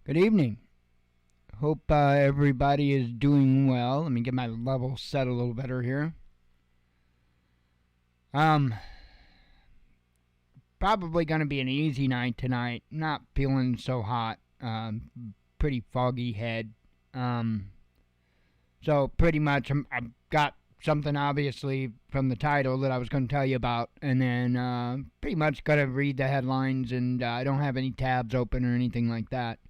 Good evening. Hope everybody is doing well. Let me get my level set a little better here. Um, Probably gonna be an easy night tonight. Not feeling so hot. Pretty foggy head. Um, so pretty much I've got something obviously from the title that I was going to tell you about, and then pretty much got to read the headlines, and I don't have any tabs open or anything like that.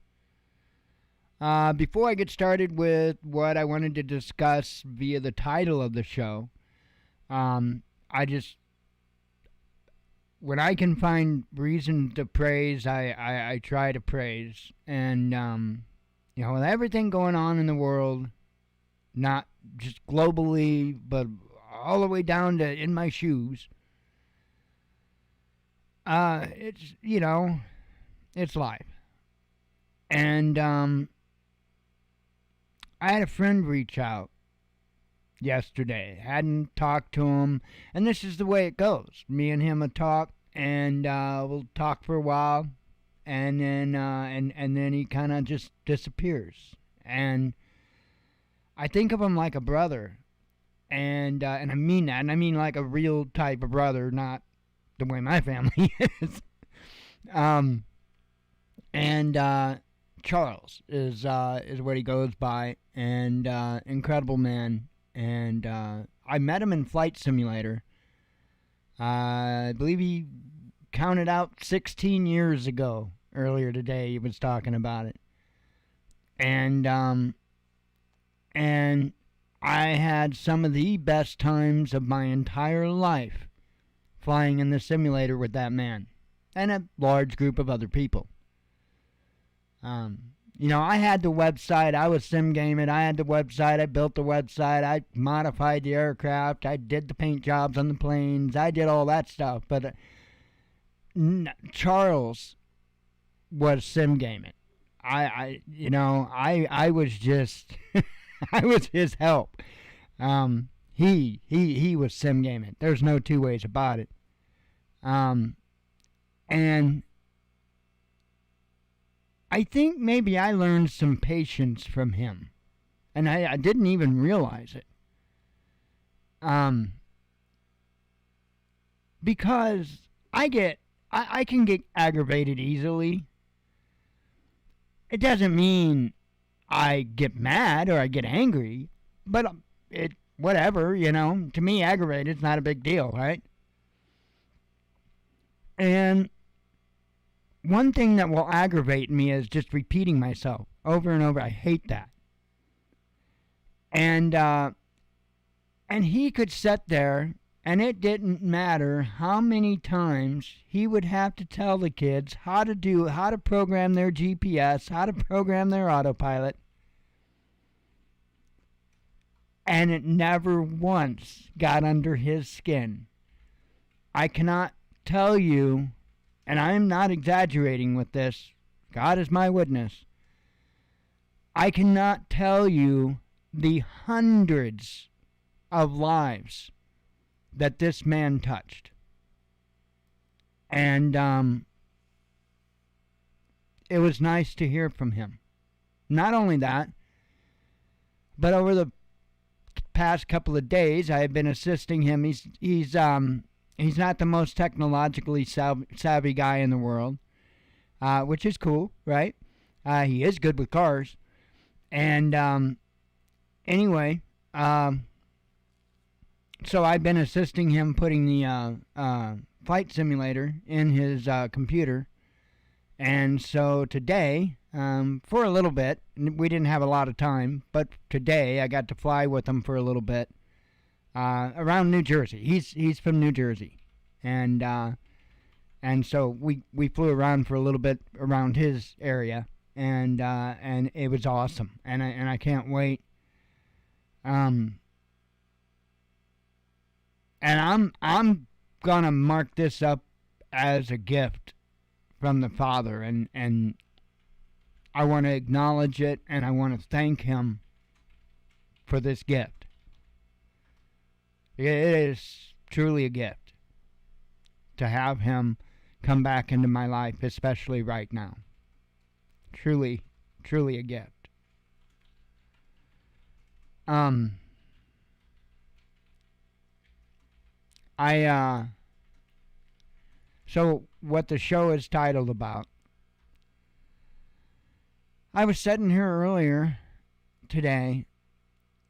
Before I get started with what I wanted to discuss via the title of the show, I just, when I can find reason to praise, I try to praise. And, with everything going on in the world, not just globally, but all the way down to in my shoes, it's life. And, I had a friend reach out yesterday. Hadn't talked to him, and this is the way it goes. Me and him will talk, and we'll talk for a while, and then and then he kind of just disappears. And I think of him like a brother, and I mean that, and I mean like a real type of brother, not the way my family is. Um, and Charles is what he goes by, and incredible man. And I met him in Flight Simulator. I believe he counted out 16 years ago. Earlier today, he was talking about it, and I had some of the best times of my entire life flying in the simulator with that man and a large group of other people. I had the website. I was sim gaming. I had the website. I built the website. I modified the aircraft. I did the paint jobs on the planes. I did all that stuff. But Charles was sim gaming. I was just, I was his help. He was sim gaming. There's no two ways about it. And I think maybe I learned some patience from him, and I didn't even realize it. Because I can get aggravated easily. It doesn't mean I get mad or I get angry, but whatever, to me aggravated is not a big deal, right? And one thing that will aggravate me is just repeating myself over and over. I hate that. And he could sit there, and it didn't matter how many times he would have to tell the kids how to program their GPS, how to program their autopilot. And it never once got under his skin. I cannot tell you, and I'm not exaggerating with this, God is my witness, I cannot tell you the hundreds of lives that this man touched. And it was nice to hear from him. Not only that, but over the past couple of days, I have been assisting him. He's not the most technologically savvy guy in the world, which is cool, right? He is good with cars. And anyway, so I've been assisting him putting the flight simulator in his computer. And so today, for a little bit, we didn't have a lot of time, but today I got to fly with him for a little bit. Around New Jersey. He's from New Jersey, and so we flew around for a little bit around his area, and it was awesome, and I can't wait. And I'm gonna mark this up as a gift from the Father, and I want to acknowledge it, and I want to thank him for this gift. It is truly a gift to have him come back into my life, especially right now. Truly Truly a gift. So what the show is titled about, I was sitting here earlier today,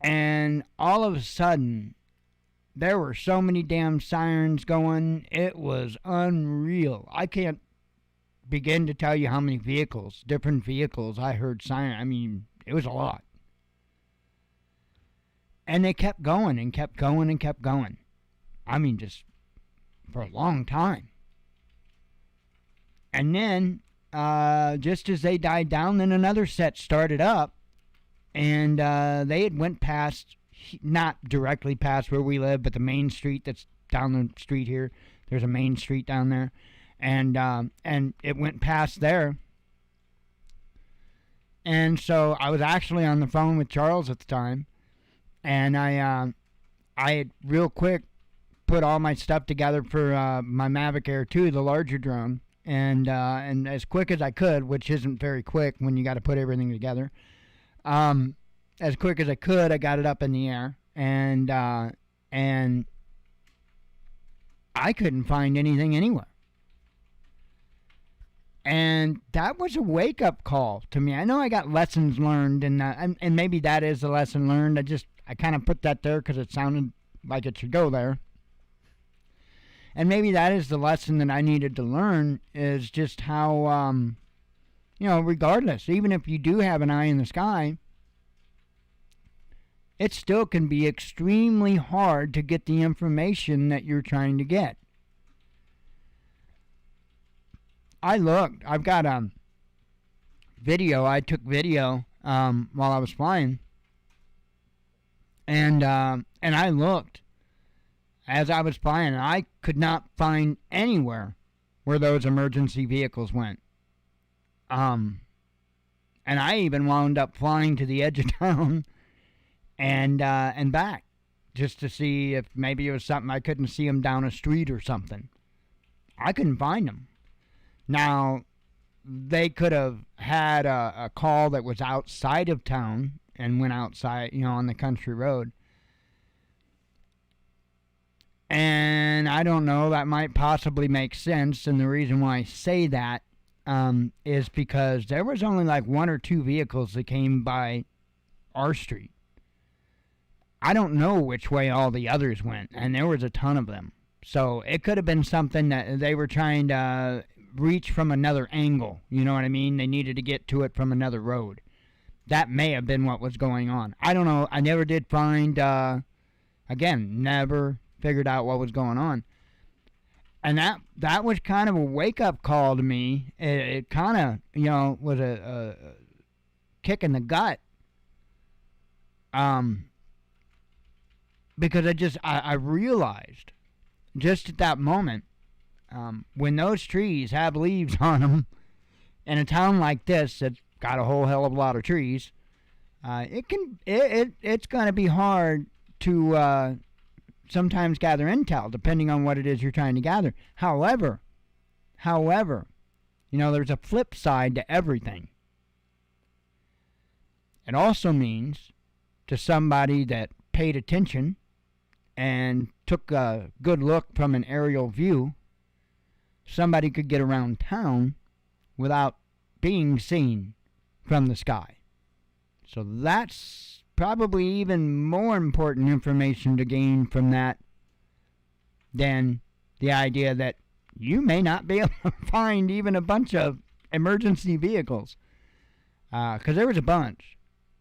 and all of a sudden, there were so many damn sirens going, it was unreal. I can't begin to tell you how many different vehicles I heard siren. I mean, it was a lot. And they kept going and kept going and kept going. I mean, just for a long time. And then, just as they died down, then another set started up. And they had went past, not directly past where we live, but the main street that's down the street here. There's a main street down there. And it went past there. And so I was actually on the phone with Charles at the time. And I had real quick put all my stuff together for my Mavic Air 2, the larger drone. And as quick as I could, which isn't very quick when you got to put everything together. As quick as I could, I got it up in the air. And I couldn't find anything anywhere. And that was a wake-up call to me. I know I got lessons learned, and maybe that is a lesson learned. I kind of put that there because it sounded like it should go there. And maybe that is the lesson that I needed to learn, is just how, regardless, even if you do have an eye in the sky, it still can be extremely hard to get the information that you're trying to get. I looked. I've got video. I took video while I was flying. And I looked as I was flying. I could not find anywhere where those emergency vehicles went. And I even wound up flying to the edge of town and back just to see if maybe it was something I couldn't see them down a street or something. I couldn't find them. Now, they could have had a call that was outside of town and went outside, on the country road. And I don't know, that might possibly make sense. And the reason why I say that is because there was only like one or two vehicles that came by our street. I don't know which way all the others went, and there was a ton of them. So it could have been something that they were trying to reach from another angle. You know what I mean? They needed to get to it from another road. That may have been what was going on. I don't know. I never did find, never figured out what was going on. And that was kind of a wake-up call to me. It kind of, was a kick in the gut. Because I realized just at that moment, when those trees have leaves on them, in a town like this that's got a whole hell of a lot of trees, it's going to be hard to sometimes gather intel, depending on what it is you're trying to gather. However, there's a flip side to everything. It also means to somebody that paid attention and took a good look from an aerial view, somebody could get around town without being seen from the sky. So that's probably even more important information to gain from that than the idea that you may not be able to find even a bunch of emergency vehicles. Because there was a bunch.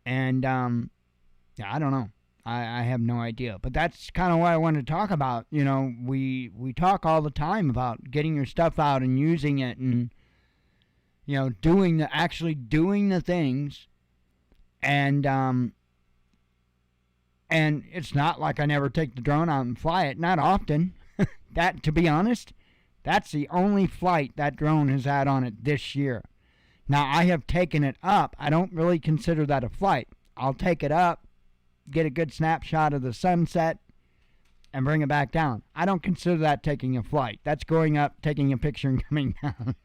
And, I don't know. I have no idea. But that's kind of what I wanted to talk about. We talk all the time about getting your stuff out and using it and, actually doing the things. And it's not like I never take the drone out and fly it. Not often. That, to be honest, that's the only flight that drone has had on it this year. Now, I have taken it up. I don't really consider that a flight. I'll take it up, get a good snapshot of the sunset, and bring it back down. I don't consider that taking a flight. That's going up, taking a picture, and coming down.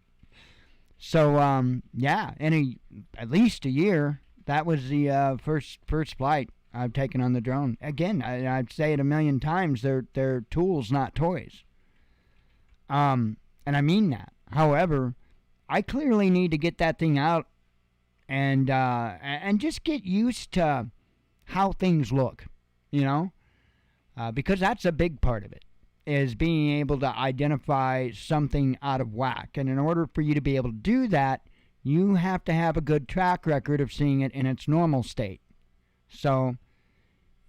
So yeah, at least a year. That was the first flight I've taken on the drone. Again, I'd say it a million times. They're tools, not toys. And I mean that. However, I clearly need to get that thing out and just get used to how things look, you know, because that's a big part of it, is being able to identify something out of whack. And in order for you to be able to do that, you have to have a good track record of seeing it in its normal state. So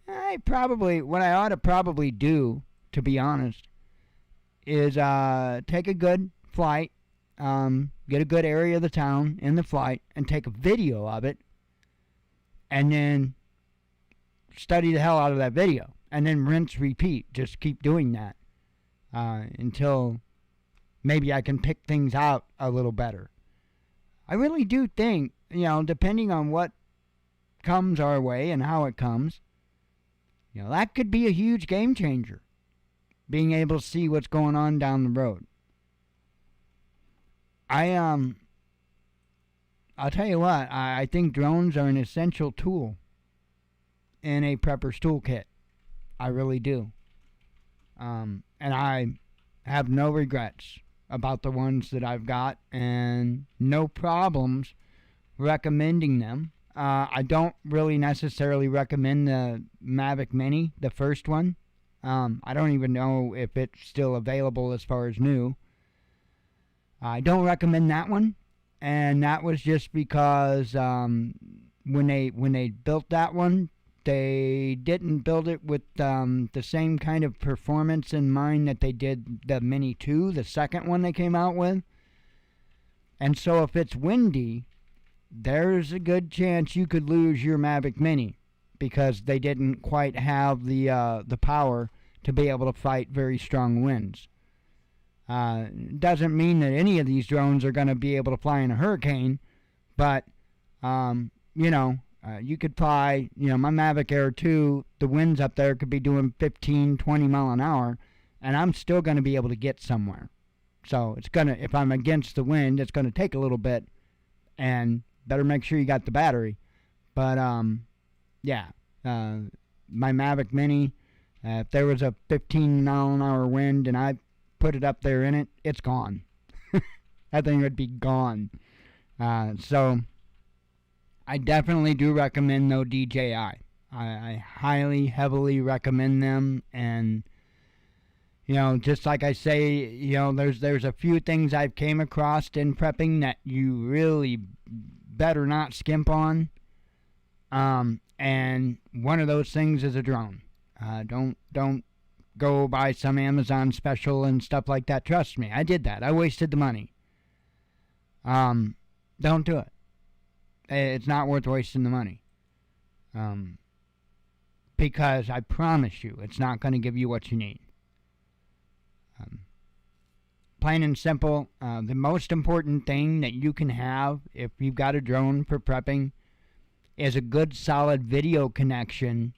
what I ought to probably do, to be honest, is take a good flight, get a good area of the town in the flight, and take a video of it, and then study the hell out of that video, and then rinse, repeat. Just keep doing that until maybe I can pick things out a little better. I really do think, depending on what comes our way and how it comes, that could be a huge game changer, being able to see what's going on down the road. I'll tell you what, I think drones are an essential tool in a prepper's toolkit. I really do. And I have no regrets about the ones that I've got, and no problems recommending them. I don't really necessarily recommend the Mavic Mini, the first one. I don't even know if it's still available as far as new. I don't recommend that one, and that was just because when they built that one, they didn't build it with the same kind of performance in mind that they did the Mini 2, the second one they came out with. And so if it's windy, there's a good chance you could lose your Mavic Mini, because they didn't quite have the power to be able to fight very strong winds. Doesn't mean that any of these drones are going to be able to fly in a hurricane, but you could fly, my Mavic Air 2, the winds up there could be doing 15, 20 mile an hour, and I'm still going to be able to get somewhere. So if I'm against the wind, it's going to take a little bit, and better make sure you got the battery. But, my Mavic Mini, if there was a 15 mile an hour wind and I put it up there in it, it's gone. That thing would be gone. So I definitely do recommend, though, DJI. I highly, heavily recommend them. And, just like I say, there's a few things I've came across in prepping that you really better not skimp on. And one of those things is a drone. Don't go buy some Amazon special and stuff like that. Trust me, I did that. I wasted the money. Don't do it. It's not worth wasting the money. Because I promise you, it's not going to give you what you need. Plain and simple, the most important thing that you can have if you've got a drone for prepping is a good solid video connection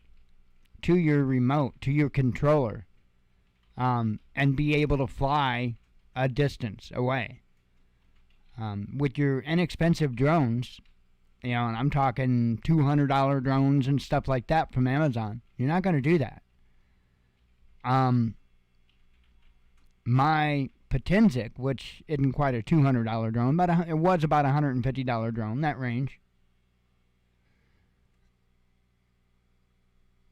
to your remote, to your controller, and be able to fly a distance away. With your inexpensive drones, and I'm talking $200 drones and stuff like that from Amazon, you're not going to do that. My Potenzic, which isn't quite a $200 drone, but it was about a $150 drone, that range.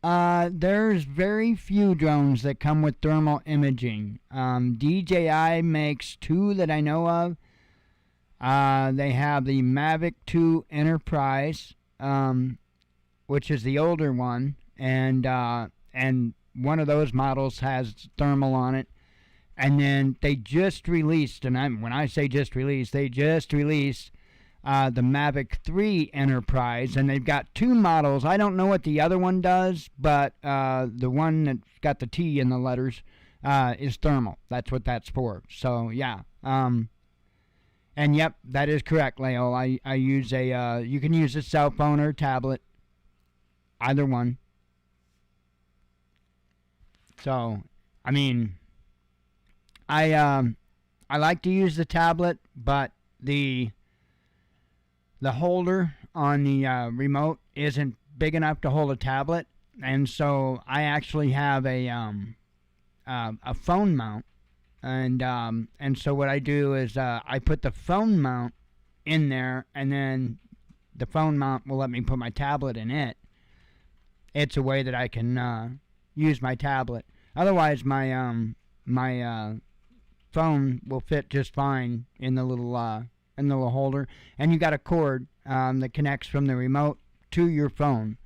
There's very few drones that come with thermal imaging. DJI makes two that I know of. They have the Mavic 2 Enterprise, which is the older one, and one of those models has thermal on it. And then they just released, and when I say just released, they just released the Mavic 3 Enterprise, and they've got two models. I don't know what the other one does, but the one that's got the T in the letters is thermal. That's what that's for. So, yeah. And, yep, that is correct, Leo. I use you can use a cell phone or tablet, either one. So, I mean, I like to use the tablet, but the holder on the remote isn't big enough to hold a tablet, and so I actually have a phone mount, and so what I do is I put the phone mount in there, and then the phone mount will let me put my tablet in it. It's a way that I can use my tablet. Otherwise, my phone will fit just fine in the little holder, and you got a cord that connects from the remote to your phone,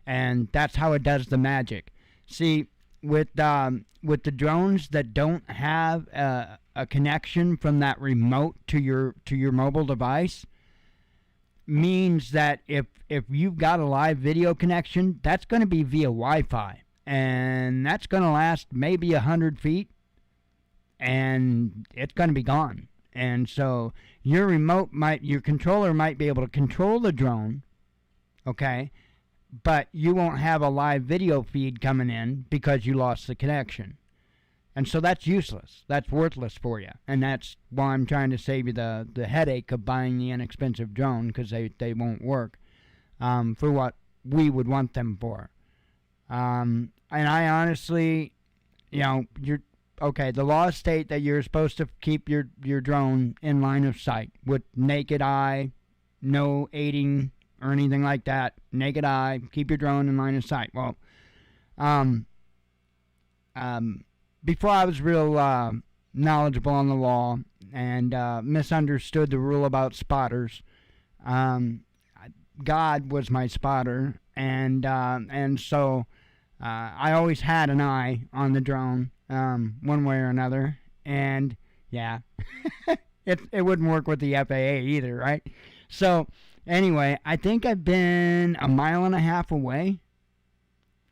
and that's how it does the magic. See, with the drones that don't have a connection from that remote to your mobile device, means that if you've got a live video connection, that's going to be via Wi-Fi, and that's going to last maybe 100 feet, and it's going to be gone. And so your controller might be able to control the drone, okay, but you won't have a live video feed coming in because you lost the connection. And so that's useless. That's worthless for you. And that's why I'm trying to save you the headache of buying the inexpensive drone, because they won't work for what we would want them for. And I honestly, the laws state that you're supposed to keep your drone in line of sight with naked eye, no aiding or anything like that. Naked eye, keep your drone in line of sight. Well, before I was real knowledgeable on the law and misunderstood the rule about spotters, God was my spotter, and so I always had an eye on the drone, one way or another, and yeah, it wouldn't work with the FAA either, right? So anyway, I think I've been 1.5 miles away,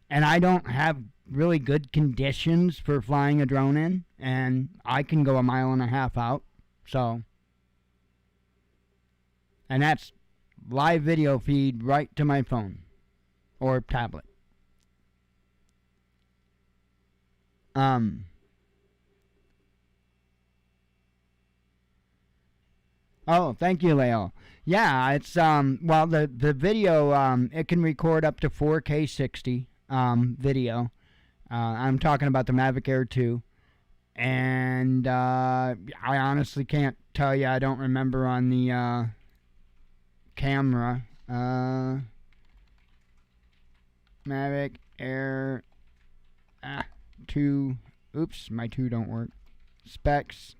and I don't have really good conditions for flying a drone in, and I can go 1.5 miles out, so, and that's live video feed right to my phone or tablet. Oh, thank you, Leo. Yeah, it's well, the video, it can record up to 4K 60 video. I'm talking about the Mavic Air 2, and I honestly can't tell you. I don't remember on the camera. Mavic Air 2. Oops, my 2 don't work. Specs.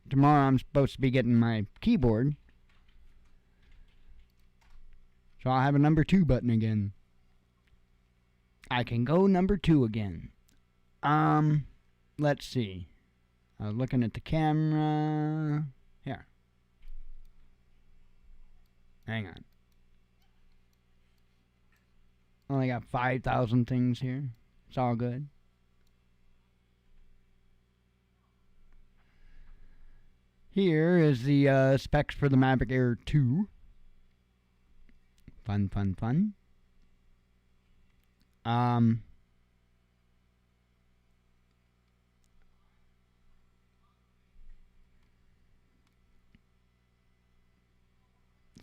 Tomorrow I'm supposed to be getting my keyboard, so I'll have a number 2 button again. I can go number 2 again. Let's see. Looking at the camera. Here. Hang on. Only got 5,000 things here. It's all good. Here is the specs for the Mavic Air 2. Fun, fun, fun.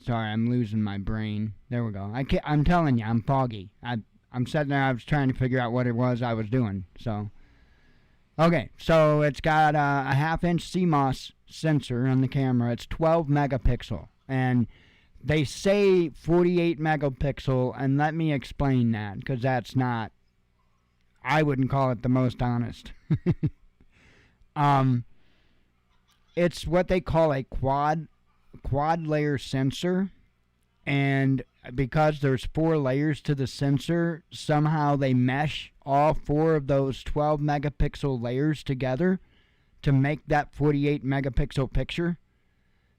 Sorry, I'm losing my brain. There we go. I'm telling you, I'm foggy. I'm sitting there, I was trying to figure out what it was I was doing. So, okay, so it's got a 1/2-inch CMOS sensor on the camera. It's 12 megapixel, and they say 48 megapixel, and let me explain that, because that's not, I wouldn't call it the most honest. It's what they call a quad layer sensor, and because there's 4 layers to the sensor, somehow they mesh all 4 of those 12 megapixel layers together to make that 48 megapixel picture.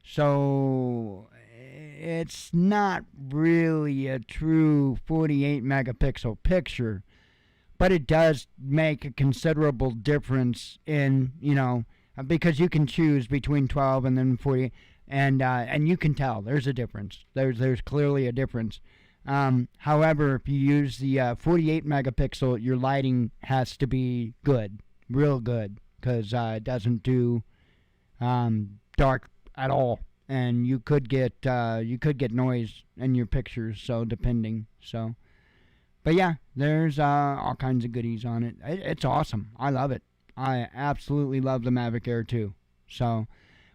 So it's not really a true 48 megapixel picture, but it does make a considerable difference in, because you can choose between 12 and then 48. And you can tell there's a difference. There's clearly a difference. However, if you use the 48 megapixel, your lighting has to be good, real good, because it doesn't do dark at all, and you could get noise in your pictures. So depending, so. But yeah, there's all kinds of goodies on it. It's awesome. I love it. I absolutely love the Mavic Air 2. So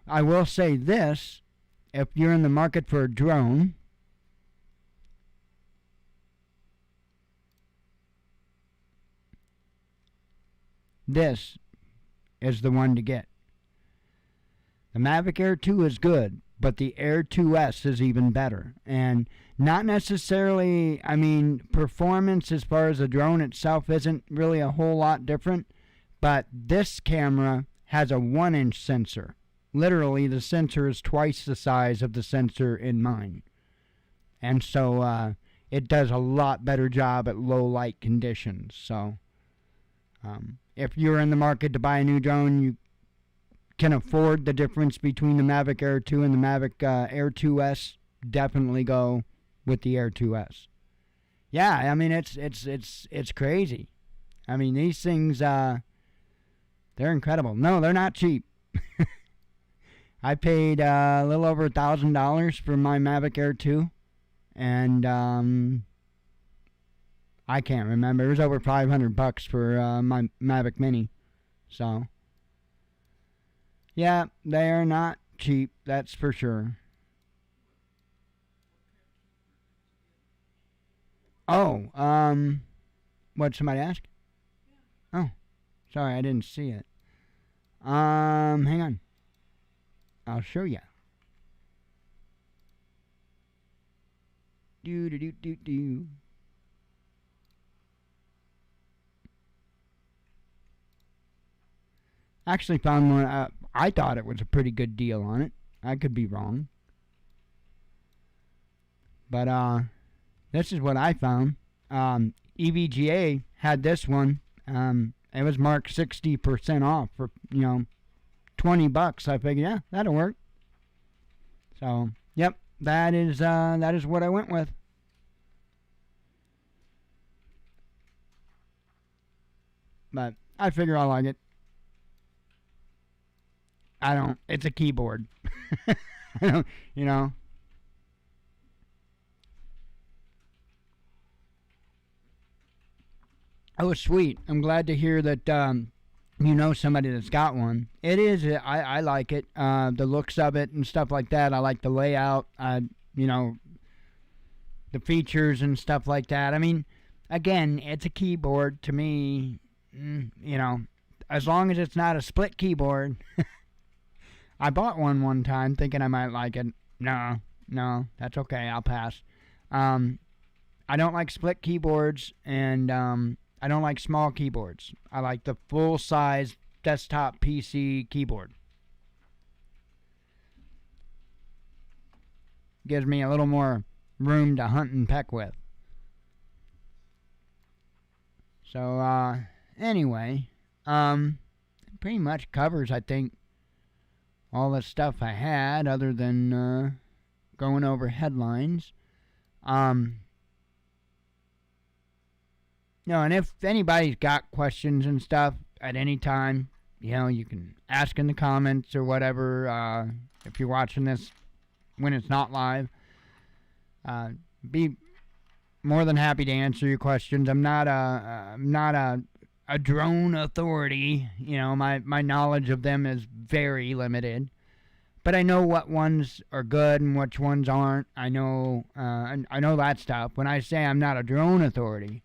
I will say this: if you're in the market for a drone, this is the one to get. The Mavic Air 2 is good, but the Air 2S is even better. And not necessarily, I mean, performance as far as the drone itself isn't really a whole lot different, but this camera has a 1-inch sensor. Literally, the sensor is twice the size of the sensor in mine. And so it does a lot better job at low light conditions. So if you're in the market to buy a new drone, you can afford the difference between the Mavic Air 2 and the Mavic Air 2S, definitely go with the Air 2S. Yeah, I mean it's crazy. I mean these things they're incredible. No, they're not cheap. I paid a little over $1,000 for my Mavic Air 2, and I can't remember. It was over $500 for my Mavic Mini. So. Yeah, they are not cheap, that's for sure. Oh, what'd somebody ask? Oh, sorry, I didn't see it. Hang on. I'll show you. Do. Actually found one. I thought it was a pretty good deal on it. I could be wrong. But this is what I found. EVGA had this one. It was marked 60% off for, $20. I figured, yeah, that'll work. So, yep, that is what I went with. But I figure I like it. I don't. It's a keyboard. I don't, Oh, sweet. I'm glad to hear that you know somebody that's got one. It is. I like it. The looks of it and stuff like that. I like the layout. The features and stuff like that. I mean, again, it's a keyboard to me. As long as it's not a split keyboard. I bought one time thinking I might like it. No, that's okay. I'll pass. I don't like split keyboards, and I don't like small keyboards. I like the full-size desktop PC keyboard. Gives me a little more room to hunt and peck with. So, anyway, pretty much covers, I think, all the stuff I had, other than going over headlines. And if anybody's got questions and stuff at any time, you can ask in the comments or whatever. If you're watching this when it's not live, be more than happy to answer your questions. I'm not a drone authority. My knowledge of them is very limited. But I know what ones are good and which ones aren't. I know that stuff. When I say I'm not a drone authority,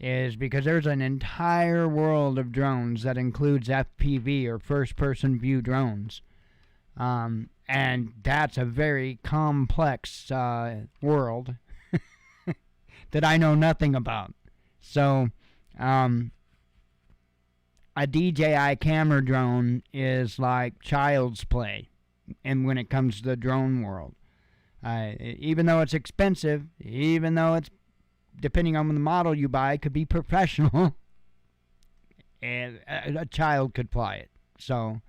is because there's an entire world of drones that includes FPV or first-person view drones. And that's a very complex world that I know nothing about. So, a DJI camera drone is like child's play, and when it comes to the drone world, even though it's expensive, even though it's depending on the model you buy, could be professional, and a child could fly it. So,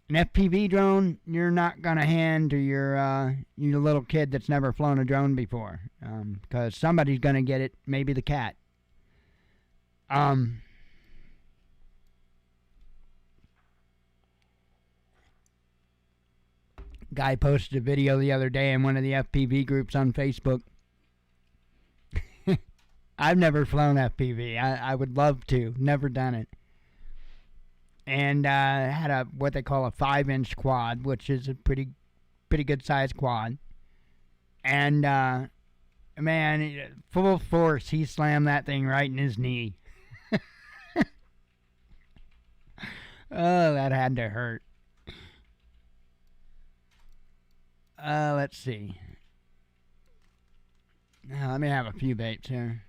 an FPV drone, you're not gonna hand to your little kid that's never flown a drone before, because somebody's gonna get it. Maybe the cat. Guy posted a video the other day in one of the FPV groups on Facebook. I've never flown FPV. I would love to. Never done it. And had a what they call a 5-inch quad, which is a pretty good sized quad. And man, full force, he slammed that thing right in his knee. Oh, that had to hurt. Let's see. Now, let me have a few baits here.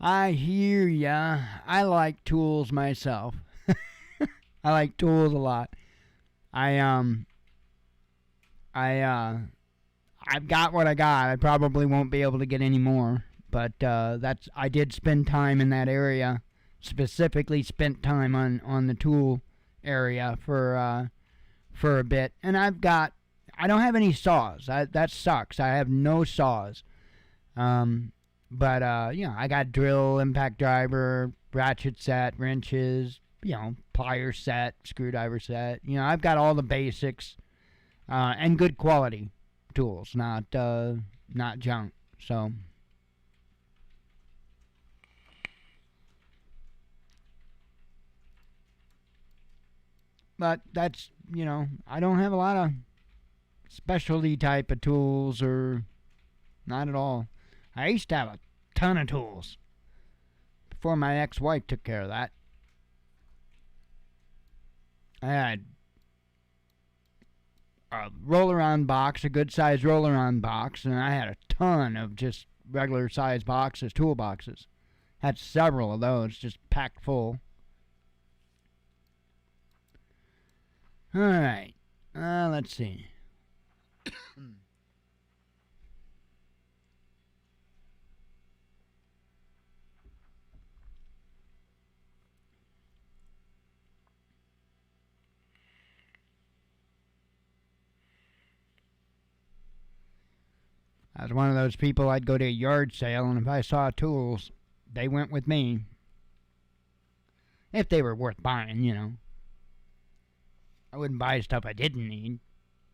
I hear ya. I like tools myself. I like tools a lot. I've got what I got. I probably won't be able to get any more, but I did spend time in that area. Specifically, spent time on the tool area for a bit, and I don't have any saws. That sucks. I have no saws. But I got drill, impact driver, ratchet set, wrenches, pliers set, screwdriver set. I've got all the basics, and good quality tools, not junk. So. But that's, I don't have a lot of specialty type of tools, or not at all. I used to have a ton of tools before my ex-wife took care of that. I had a roller-on box, a good-sized roller-on box, and I had a ton of just regular-sized boxes, tool boxes. Had several of those just packed full. All right, let's see. I was one of those people, I'd go to a yard sale, and if I saw tools, they went with me. If they were worth buying, I wouldn't buy stuff I didn't need.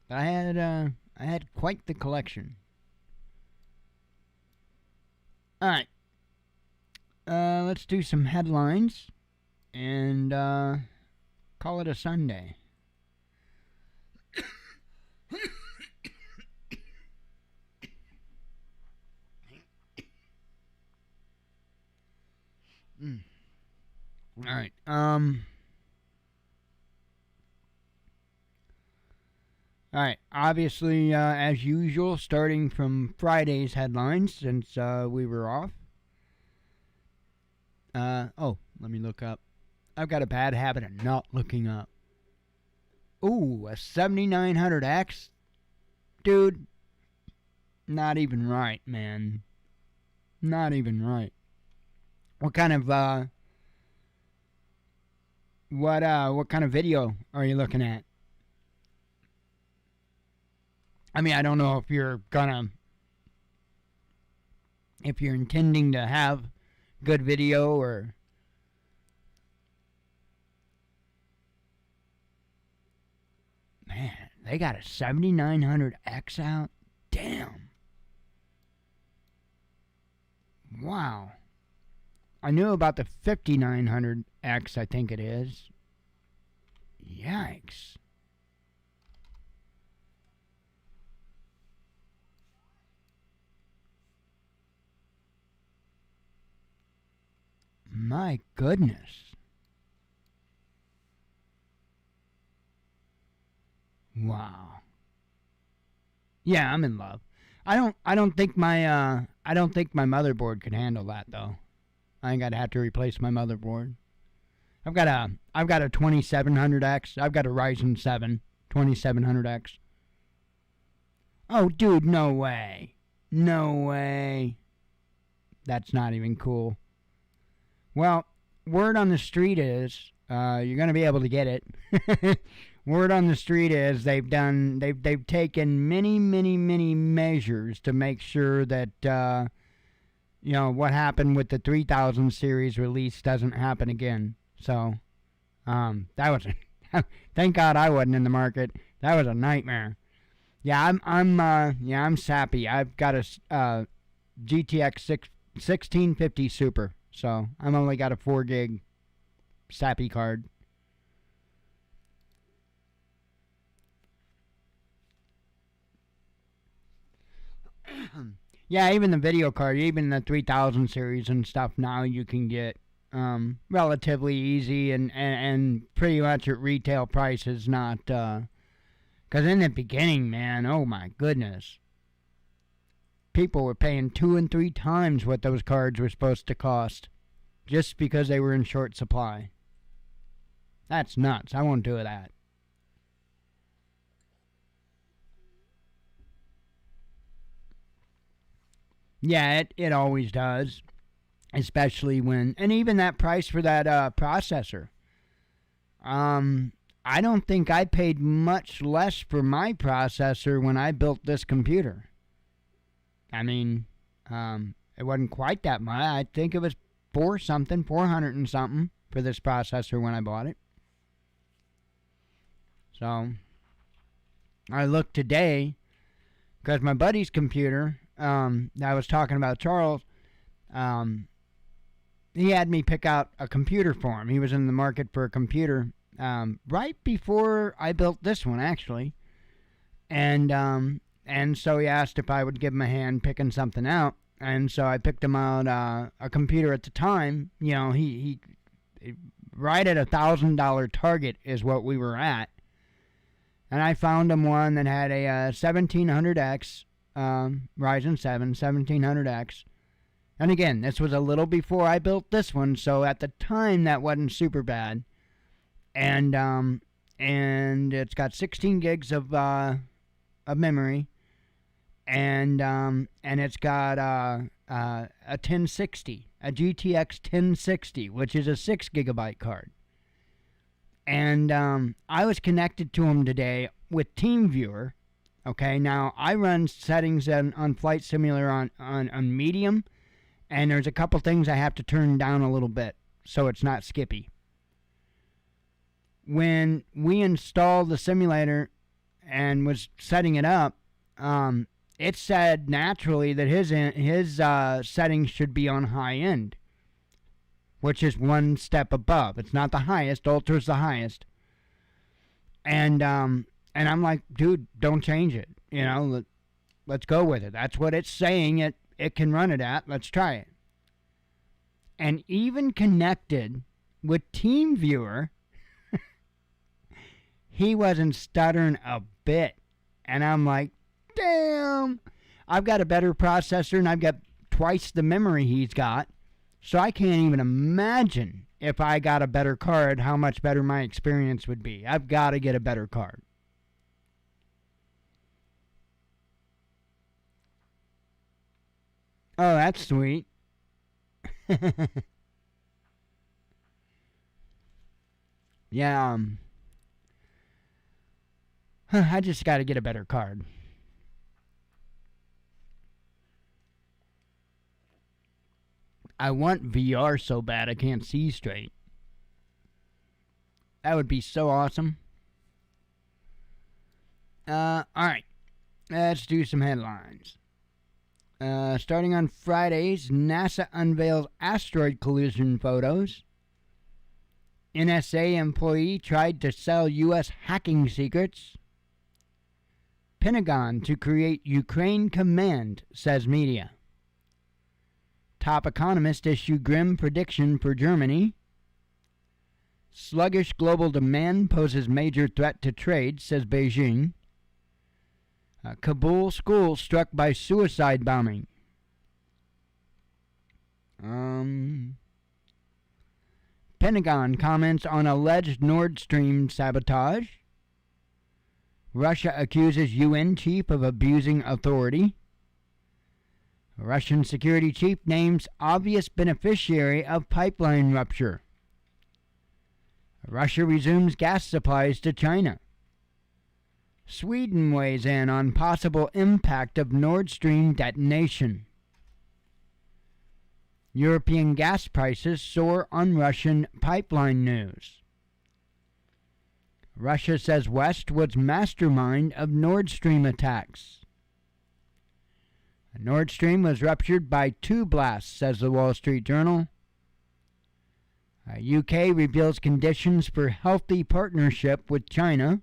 But I had quite the collection. Alright. Let's do some headlines and call it a Sunday. Alright. Alright, obviously, as usual, starting from Friday's headlines, since we were off. Let me look up. I've got a bad habit of not looking up. Ooh, a 7900X? Dude, not even right, man. Not even right. What kind of, what kind of video are you looking at? I mean, I don't know if you're intending to have good video or... Man, they got a 7900X out? Damn. Wow. I knew about the 5900X, I think it is. Yikes. My goodness. Wow. Yeah, I'm in love. I don't think my motherboard could handle that though. I think I'd have to replace my motherboard. I've got a 2700X. I've got a Ryzen 7 2700X. Oh, dude, no way. No way. That's not even cool. Well, word on the street is you're going to be able to get it. Word on the street is they've taken many measures to make sure that what happened with the 3000 series release doesn't happen again. So That was thank God I wasn't in the market. That was a nightmare. Yeah, I'm sappy. I've got a GTX 1650 Super, so I'm only got a 4 gig sappy card. Yeah, even the video card, even the 3000 series and stuff now you can get relatively easy and pretty much at retail prices, not because in the beginning, man, oh my goodness, people were paying 2 and 3 times what those cards were supposed to cost just because they were in short supply. That's nuts. I won't do that. Yeah, it always does, especially when, and even that price for that processor. I don't think I paid much less for my processor when I built this computer. I mean, it wasn't quite that much. I think it was 400 and something for this processor when I bought it. So I looked today because my buddy's computer that I was talking about, Charles, he had me pick out a computer for him. He was in the market for a computer right before I built this one, actually. And so he asked if I would give him a hand picking something out. And so I picked him out a computer at the time. You know, he right at $1,000 target is what we were at. And I found him one that had a 1700X Ryzen 7 1700X. And again, this was a little before I built this one, so at the time that wasn't super bad. And it's got 16 gigs of memory, and it's got a 1060, a GTX 1060, which is a 6 gigabyte card. And I was connected to him today with TeamViewer. Okay, now I run settings on Flight Simulator on medium, and there's a couple things I have to turn down a little bit so it's not skippy. When we installed the simulator and was setting it up, it said naturally that his settings should be on high end, which is one step above. It's not the highest. Ultra's the highest. And I'm like, dude, don't change it. You know, let's go with it. That's what it's saying it can run it at. Let's try it. And even connected with TeamViewer, he wasn't stuttering a bit. And I'm like, damn, I've got a better processor and I've got twice the memory he's got. So I can't even imagine if I got a better card how much better my experience would be. I've got to get a better card. Oh, that's sweet. Yeah, I just got to get a better card. I want VR so bad I can't see straight. That would be so awesome. Alright. Let's do some headlines. Starting on Fridays, NASA unveils asteroid collision photos. NSA employee tried to sell U.S. hacking secrets. Pentagon to create Ukraine command, says media. Top economists issue grim prediction for Germany. Sluggish global demand poses major threat to trade, says Beijing. Kabul school struck by suicide bombing. Pentagon comments on alleged Nord Stream sabotage. Russia accuses UN chief of abusing authority. Russian security chief names obvious beneficiary of pipeline rupture. Russia resumes gas supplies to China. Sweden weighs in on possible impact of Nord Stream detonation. European gas prices soar on Russian pipeline news. Russia says West was mastermind of Nord Stream attacks. Nord Stream was ruptured by 2 blasts, says the Wall Street Journal. UK reveals conditions for healthy partnership with China.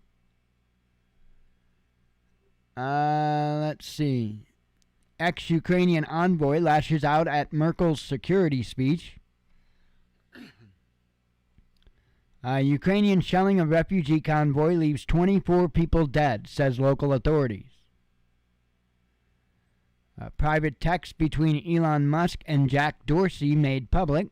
Let's see. Ex-Ukrainian envoy lashes out at Merkel's security speech. Ukrainian shelling of refugee convoy leaves 24 people dead, says local authorities. Private text between Elon Musk and Jack Dorsey made public.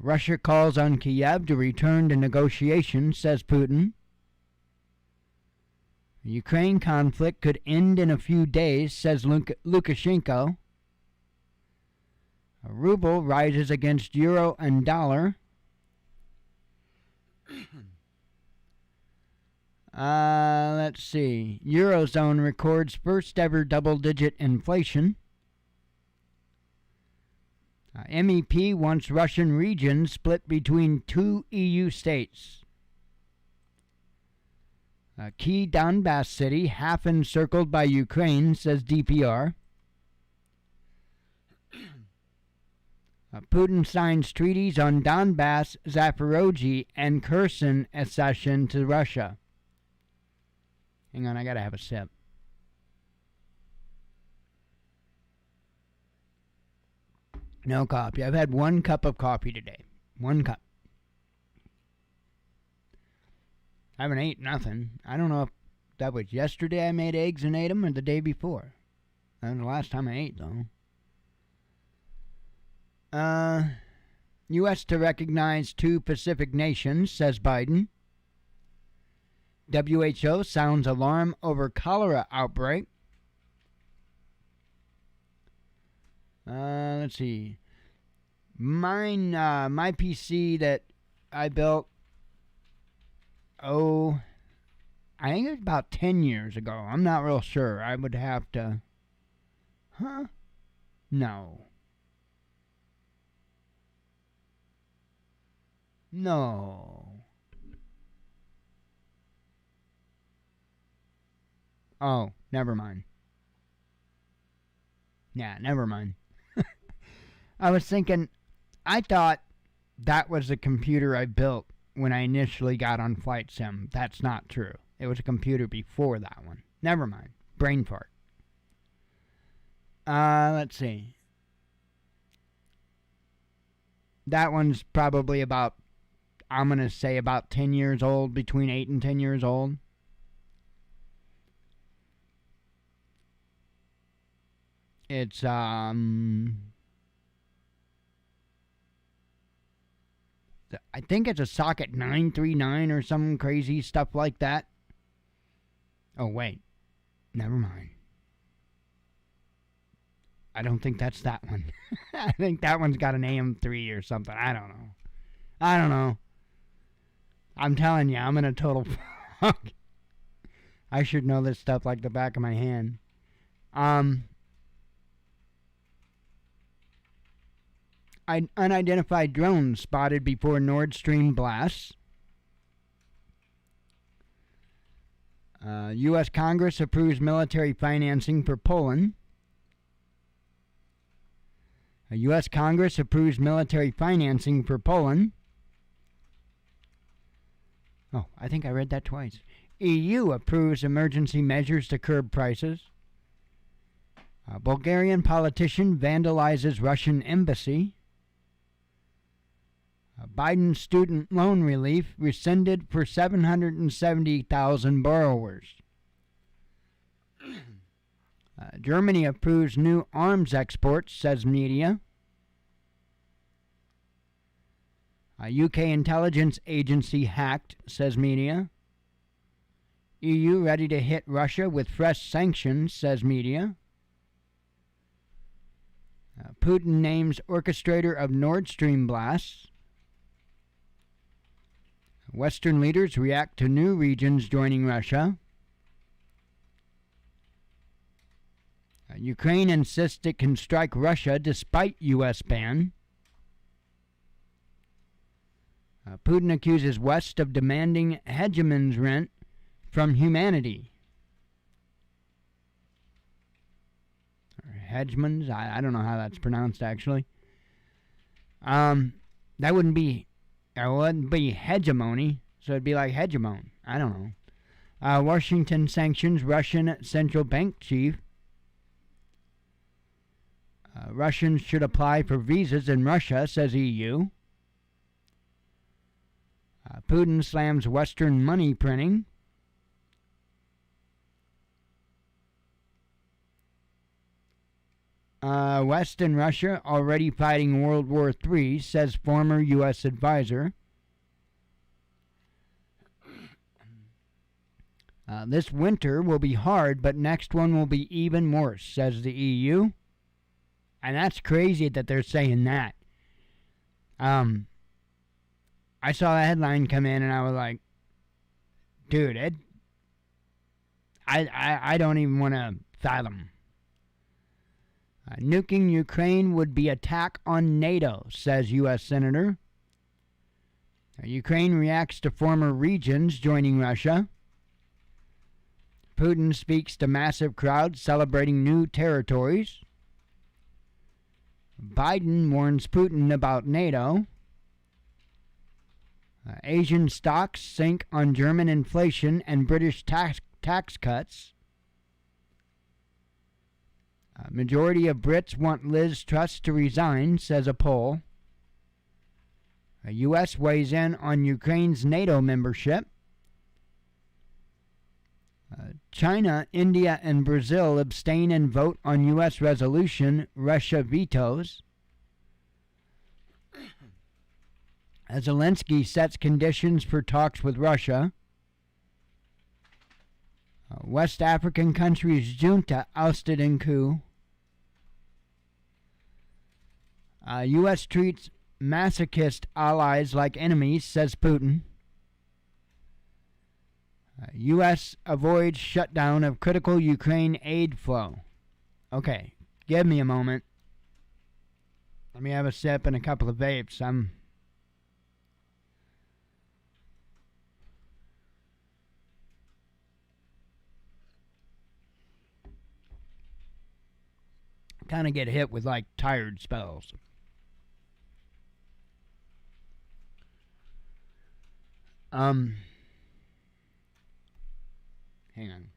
Russia calls on Kiev to return to negotiations, says Putin. The Ukraine conflict could end in a few days, says Lukashenko. A ruble rises against euro and dollar. Let's see. Eurozone records first ever double-digit inflation. MEP wants Russian regions split between 2 EU states. Key Donbass city half encircled by Ukraine, says DPR. Putin signs treaties on Donbass, Zaporozhye, and Kherson accession to Russia. Hang on, I gotta have a sip. No coffee. I've had 1 cup of coffee today. 1 cup. I haven't ate nothing. I don't know if that was yesterday I made eggs and ate them or the day before. That was the last time I ate, though. U.S. to recognize 2 Pacific nations, says Biden. WHO sounds alarm over cholera outbreak. Let's see. My PC that I built, I think it was about 10 years ago. I'm not real sure. I would have to... No. Oh, never mind. Yeah, never mind. I was thinking, I thought that was the computer I built when I initially got on Flight Sim. That's not true. It was a computer before that one. Never mind. Brain fart. Let's see. That one's probably about, I'm going to say about 10 years old, between 8 and 10 years old. It's, I think it's a socket 939 or some crazy stuff like that. Oh, wait. Never mind. I don't think that's that one. I think that one's got an AM3 or something. I don't know. I'm telling you, I'm in a total funk. I should know this stuff like the back of my hand. Unidentified drones spotted before Nord Stream blasts. U.S. Congress approves military financing for Poland. U.S. Congress approves military financing for Poland. Oh, I think I read that twice. EU approves emergency measures to curb prices. Bulgarian politician vandalizes Russian embassy. Biden student loan relief rescinded for 770,000 borrowers. Germany approves new arms exports, says media. UK intelligence agency hacked, says media. EU ready to hit Russia with fresh sanctions, says media. Putin names orchestrator of Nord Stream blasts. Western leaders react to new regions joining Russia. Ukraine insists it can strike Russia despite U.S. ban. Putin accuses West of demanding hegemon's rent from humanity. Or hegemons? I don't know how that's pronounced, actually. That wouldn't be hegemony, so it'd be like hegemon. I don't know. Washington sanctions Russian central bank chief. Russians should apply for visas in Russia, says EU. Putin slams Western money printing. West and Russia already fighting World War III, says former U.S. advisor. This winter will be hard, but next one will be even worse, says the EU. And that's crazy that they're saying that. I saw the headline come in and I was like, dude, I don't even want to fathom. Nuking Ukraine would be attack on NATO, says U.S. Senator. Ukraine reacts to former regions joining Russia. Putin speaks to massive crowds celebrating new territories. Biden warns Putin about NATO. Asian stocks sink on German inflation and British tax cuts. Majority of Brits want Liz Truss to resign, says a poll. U.S. weighs in on Ukraine's NATO membership. China, India, and Brazil abstain and vote on U.S. resolution Russia vetoes. Zelensky sets conditions for talks with Russia. West African country's junta ousted in coup. U.S. treats masochist allies like enemies, says Putin. U.S. avoids shutdown of critical Ukraine aid flow. Okay, give me a moment. Let me have a sip and a couple of vapes. I'm kind of get hit with like tired spells. Hang on.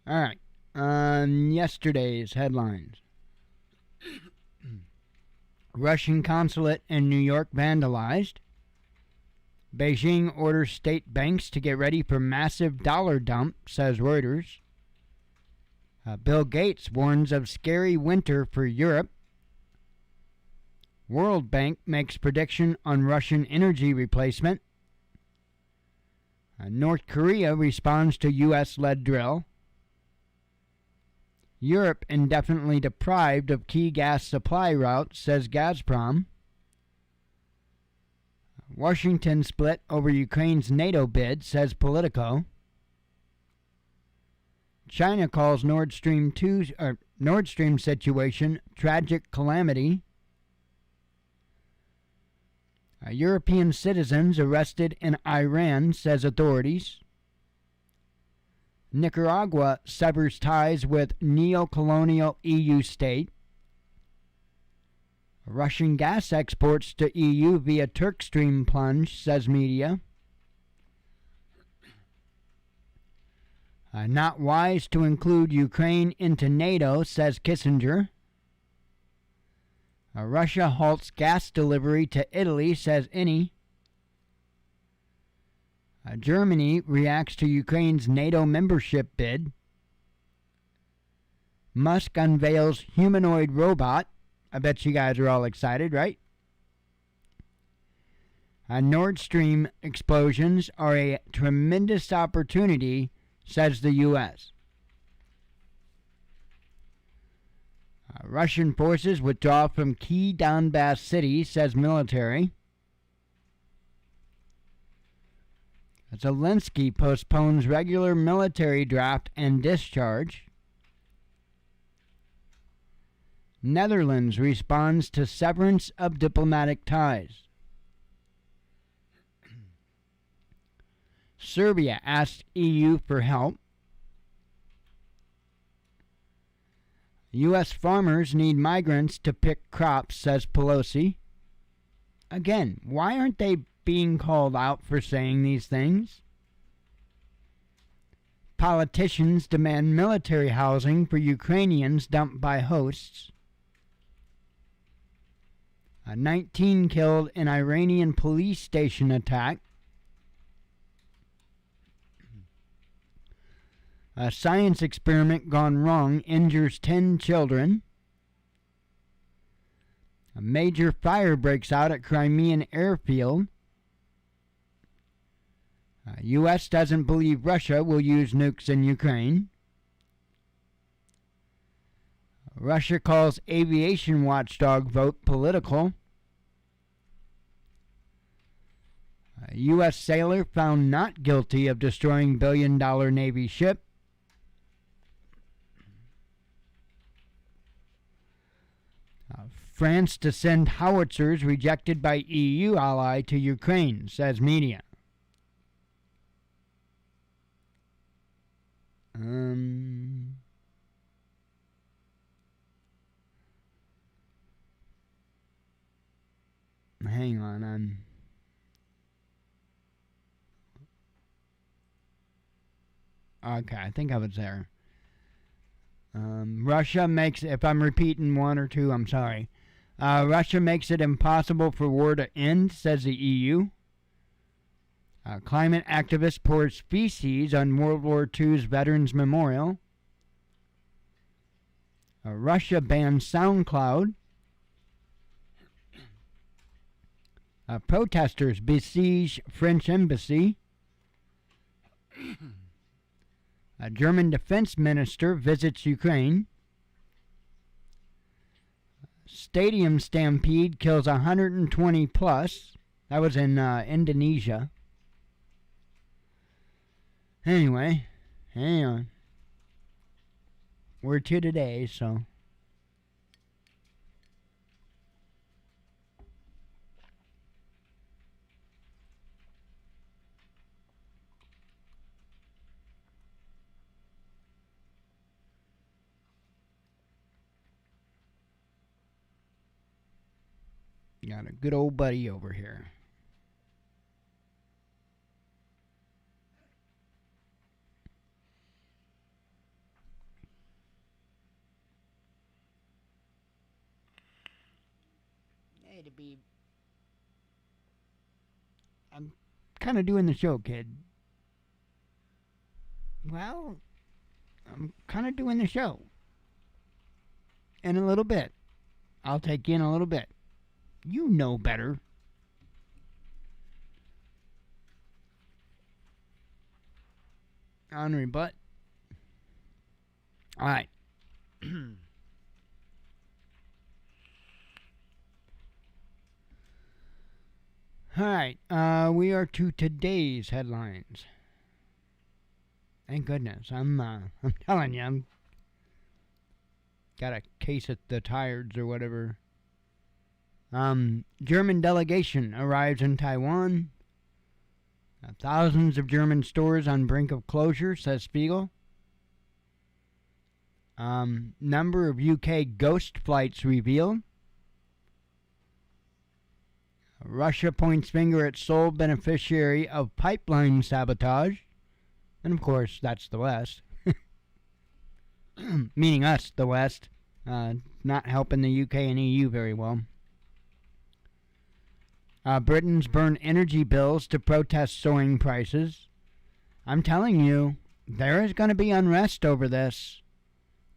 All right. Yesterday's headlines. Russian consulate in New York vandalized. Beijing orders state banks to get ready for massive dollar dump, says Reuters. Bill Gates warns of scary winter for Europe. World Bank makes prediction on Russian energy replacement. North Korea responds to U.S.-led drill. Europe indefinitely deprived of key gas supply routes, says Gazprom. Washington split over Ukraine's NATO bid, says Politico. China calls Nord Stream situation tragic calamity. European citizens arrested in Iran, says authorities. Nicaragua severs ties with neo-colonial EU state. Russian gas exports to EU via Turk Stream plunge, says media. Not wise to include Ukraine into NATO, says Kissinger. Russia halts gas delivery to Italy, says INI. Germany reacts to Ukraine's NATO membership bid. Musk unveils humanoid robot. I bet you guys are all excited, right? Nord Stream explosions are a tremendous opportunity, says the U.S. Russian forces withdraw from key Donbass cities, says military. Zelensky postpones regular military draft and discharge. Netherlands responds to severance of diplomatic ties. Serbia asks EU for help. U.S. farmers need migrants to pick crops, says Pelosi. Again, why aren't they being called out for saying these things? Politicians demand military housing for Ukrainians dumped by hosts. 19 killed in Iranian police station attack. A science experiment gone wrong injures 10 children. A major fire breaks out at Crimean airfield. U.S. doesn't believe Russia will use nukes in Ukraine. Russia calls aviation watchdog vote political. A U.S. sailor found not guilty of destroying billion-dollar Navy ship. France to send howitzers rejected by EU ally to Ukraine, says media. Hang on, okay, I think I was there. Russia makes, if I'm repeating one or two, I'm sorry. Russia makes it impossible for war to end, says the EU. Climate activist pours feces on World War II's Veterans Memorial. Russia bans SoundCloud. Protesters besiege French embassy. A German defense minister visits Ukraine. Stadium stampede kills 120 plus. That was in Indonesia. Anyway, hang on. We're to today, so. Got a good old buddy over here. Hey, to be... I'm kind of doing the show, kid. Well, I'm kind of doing the show. In a little bit. I'll take you in a little bit. You know better. Henry Butt. All right. All right. We are to today's headlines. Thank goodness. I'm telling you, I'm got a case at the tires or whatever. German delegation arrives in Taiwan. Thousands of German stores on brink of closure, says Spiegel. Number of UK ghost flights revealed. Russia points finger at sole beneficiary of pipeline sabotage. And of course, that's the West. Meaning us, the West. Not helping the UK and EU very well. Britons burn energy bills to protest soaring prices. I'm telling you, there is going to be unrest over this.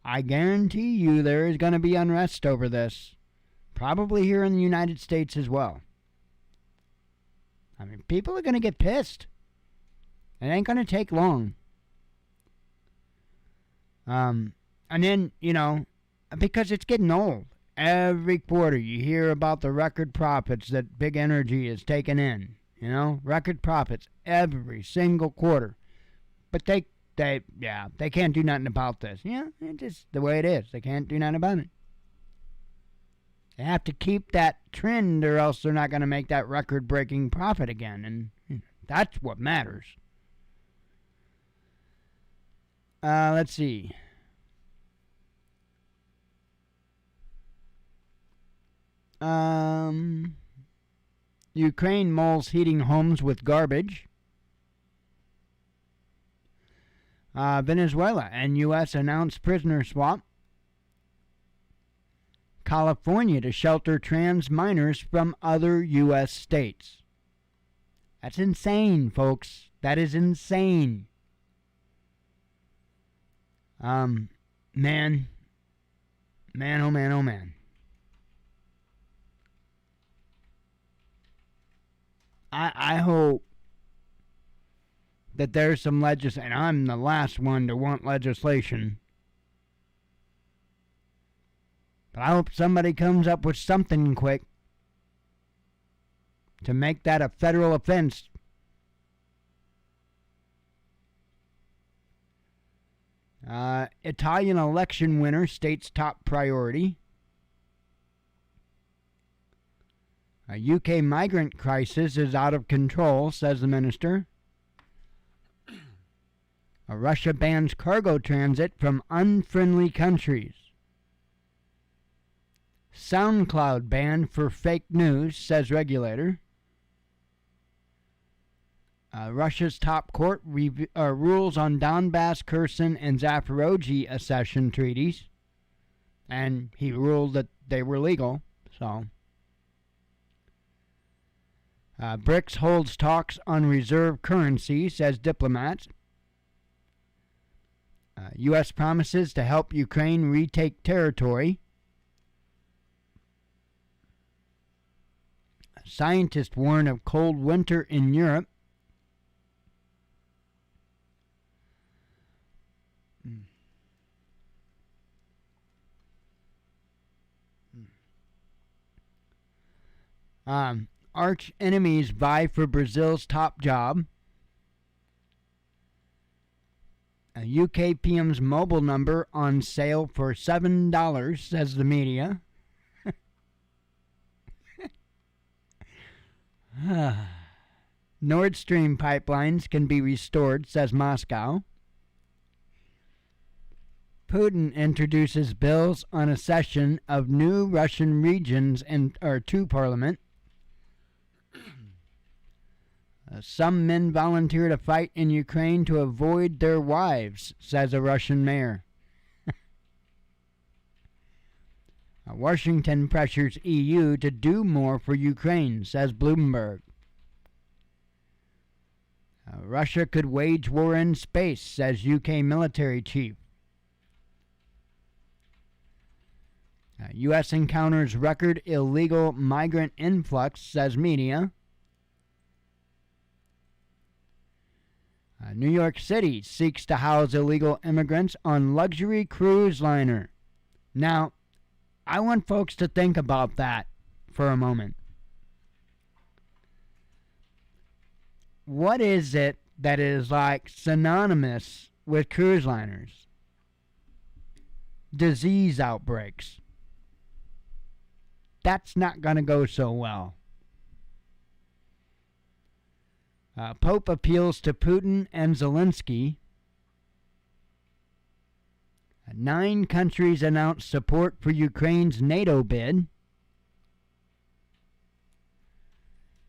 I guarantee you there is going to be unrest over this. Probably here in the United States as well. I mean, people are going to get pissed. It ain't going to take long. And then, you know, because it's getting old. Every quarter you hear about the record profits that big energy is taking in. record profits every single quarter. But they can't do nothing about this. Yeah, it's just the way it is. They can't do nothing about it. They have to keep that trend, or else they're not going to make that record-breaking profit again, and that's what matters. Let's see. Ukraine mulls heating homes with garbage. Venezuela and U.S. announced prisoner swap. California to shelter trans minors from other U.S. states. That's insane, folks. That is insane. Man, oh man, oh man. I hope that there's some legislation, and I'm the last one to want legislation, but I hope somebody comes up with something quick to make that a federal offense. Italian election winner states top priority. A UK migrant crisis is out of control, says the minister. Russia bans cargo transit from unfriendly countries. SoundCloud banned for fake news, says regulator. Russia's top court rules on Donbass, Kherson, and Zaporozhye accession treaties. And he ruled that they were legal, so... BRICS holds talks on reserve currency, says diplomats. U.S. promises to help Ukraine retake territory. Scientists warn of cold winter in Europe. Arch enemies vie for Brazil's top job. A UK PM's mobile number on sale for $7, says the media. Nord Stream pipelines can be restored, says Moscow. Putin introduces bills on accession of new Russian regions to parliament. Some men volunteer to fight in Ukraine to avoid their wives, says a Russian mayor. Washington pressures EU to do more for Ukraine, says Bloomberg. Russia could wage war in space, says UK military chief. U.S. encounters record illegal migrant influx, says media. New York City seeks to house illegal immigrants on luxury cruise liner. Now, I want folks to think about that for a moment. What is it that is like synonymous with cruise liners? Disease outbreaks. That's not going to go so well. Pope appeals to Putin and Zelensky. 9 countries announce support for Ukraine's NATO bid.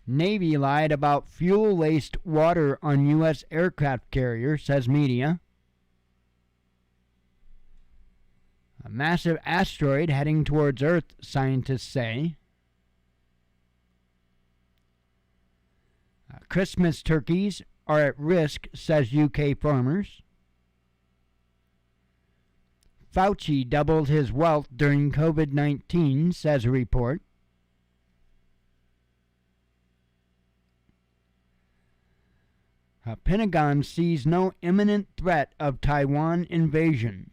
Navy lied about fuel-laced water on U.S. aircraft carrier, says media. A massive asteroid heading towards Earth, scientists say. Christmas turkeys are at risk, says UK farmers. Fauci doubled his wealth during COVID-19, says a report. Pentagon sees no imminent threat of Taiwan invasion.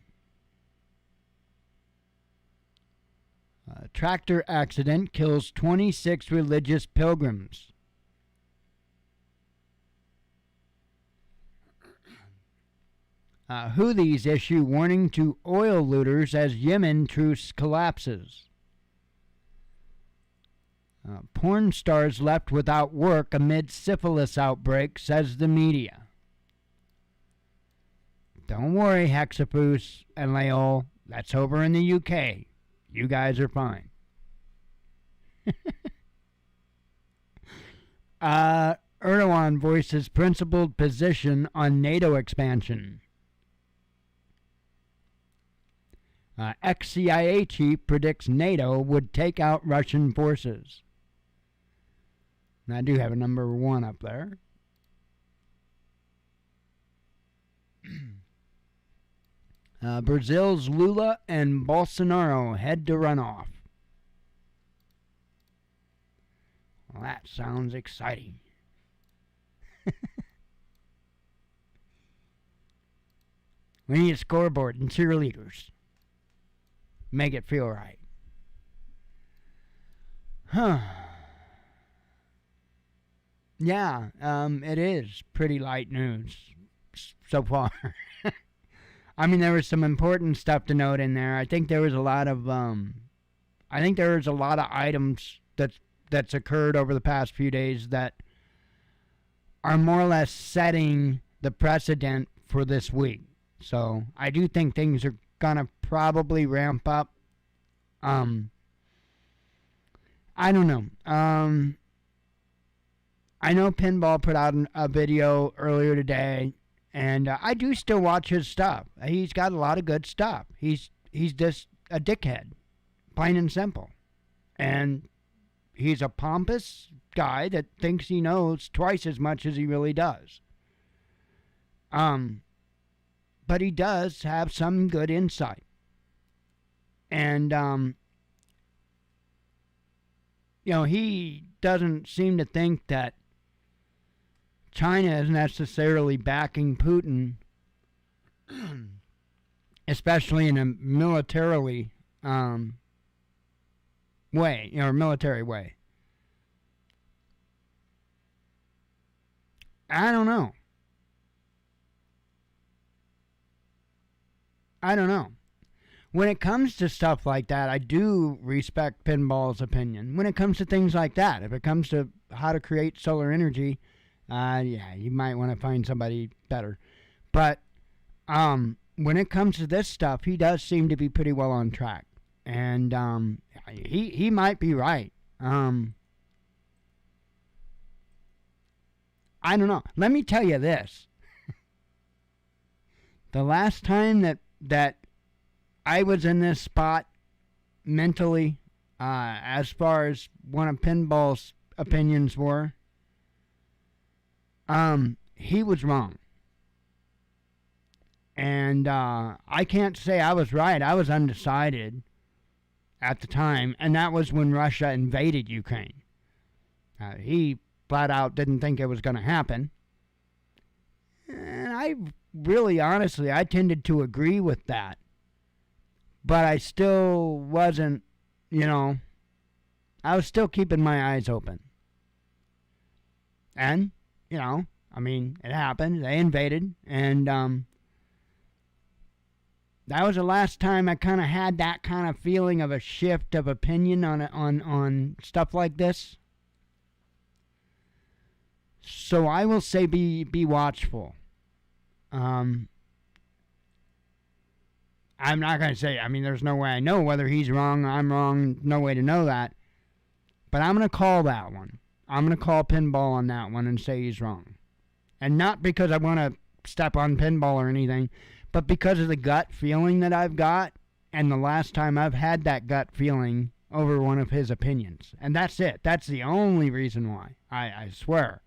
Tractor accident kills 26 religious pilgrims. Houthis issue warning to oil looters as Yemen truce collapses. Porn stars left without work amid syphilis outbreak, says the media. Don't worry, Hexapus and Laol. That's over in the UK. You guys are fine. Erdogan voices principled position on NATO expansion. Ex-CIA chief predicts NATO would take out Russian forces. And I do have a number 1 up there. Brazil's Lula and Bolsonaro head to runoff. Well, that sounds exciting. We need a scoreboard and cheerleaders. Make it feel right. Huh. Yeah, it is pretty light news so far. I mean, there was some important stuff to note in there. I think there was a lot of items that's occurred over the past few days that are more or less setting the precedent for this week. So I do think things are gonna probably ramp up. I don't know. I know Pinball put out a video earlier today, and I do still watch his stuff. He's got a lot of good stuff. He's just a dickhead, plain and simple. And he's a pompous guy that thinks he knows twice as much as he really does. But he does have some good insight. And, he doesn't seem to think that China is necessarily backing Putin, especially in a militarily way, military way. I don't know. When it comes to stuff like that, I do respect Pinball's opinion. When it comes to things like that, if it comes to how to create solar energy, you might want to find somebody better. But when it comes to this stuff, he does seem to be pretty well on track. And he might be right. I don't know. Let me tell you this. The last time that I was in this spot mentally, as far as one of Pinball's opinions were, he was wrong. And I can't say I was right. I was undecided at the time, and that was when Russia invaded Ukraine. He flat out didn't think it was going to happen. And I really, honestly, I tended to agree with that. But I still wasn't, I was still keeping my eyes open. And, it happened. They invaded. And that was the last time I kind of had that kind of feeling of a shift of opinion on stuff like this. So I will say be watchful. I'm not going to say, there's no way I know whether he's wrong, I'm wrong, no way to know that. But I'm going to call that one. I'm going to call Pinball on that one and say he's wrong. And not because I want to step on Pinball or anything, but because of the gut feeling that I've got, and the last time I've had that gut feeling over one of his opinions. And that's it. That's the only reason why. I swear.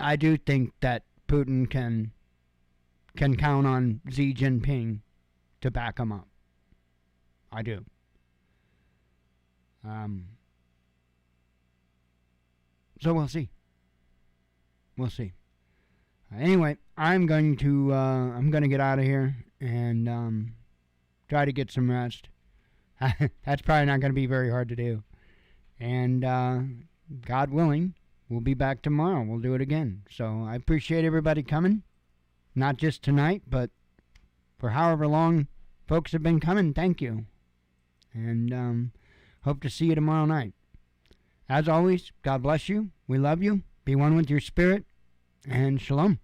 I do think that Putin can count on Xi Jinping to back him up. I do. So we'll see. We'll see. Anyway, I'm going to get out of here and try to get some rest. That's probably not going to be very hard to do. And God willing, we'll be back tomorrow. We'll do it again. So I appreciate everybody coming. Not just tonight, but for however long folks have been coming. Thank you. And hope to see you tomorrow night. As always, God bless you. We love you. Be one with your spirit. And shalom.